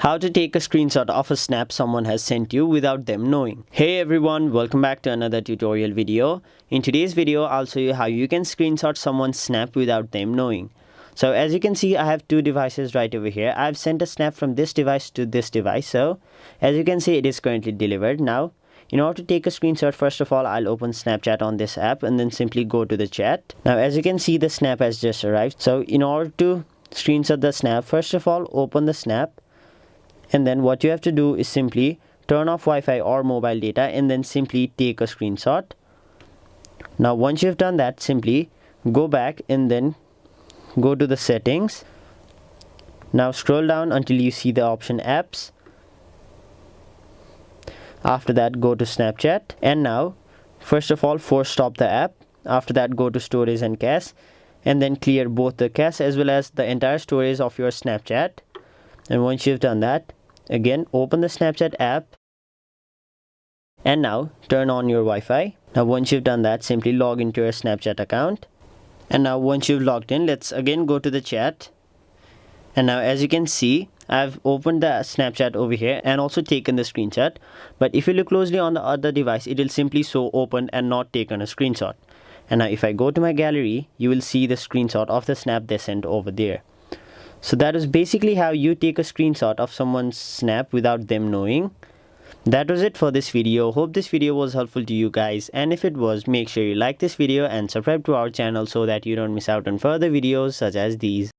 How to take a screenshot of a snap someone has sent you without them knowing. Hey everyone, welcome back to another tutorial video. In today's video, I'll show you how you can screenshot someone's snap without them knowing. So as you can see, I have two devices right over here. I've sent a snap from this device to this device. So as you can see, it is currently delivered. Now, in order to take a screenshot, first of all, I'll open Snapchat on this app and then simply go to the chat. Now, as you can see, the snap has just arrived. So in order to screenshot the snap, first of all, open the snap. And then what you have to do is simply turn off Wi-Fi or mobile data and then simply take a screenshot. Now once you've done that, simply go back and then go to the settings. Now scroll down until you see the option apps. After that, go to Snapchat, and now first of all force stop the app. After that, go to storage and cache, and then clear both the cache as well as the entire storage of your Snapchat. And once you've done that, again open the Snapchat app and now turn on your Wi-Fi. Now once you've done that, simply log into your Snapchat account. And now once you've logged in, let's again go to the chat. And now as you can see, I've opened the Snapchat over here and also taken the screenshot. But if you look closely on the other device, it will simply show opened and not taken a screenshot. And now if I go to my gallery, you will see the screenshot of the snap they sent over there. So that is basically how you take a screenshot of someone's snap without them knowing. That was it for this video. Hope this video was helpful to you guys, and if it was, make sure you like this video and subscribe to our channel so that you don't miss out on further videos such as these.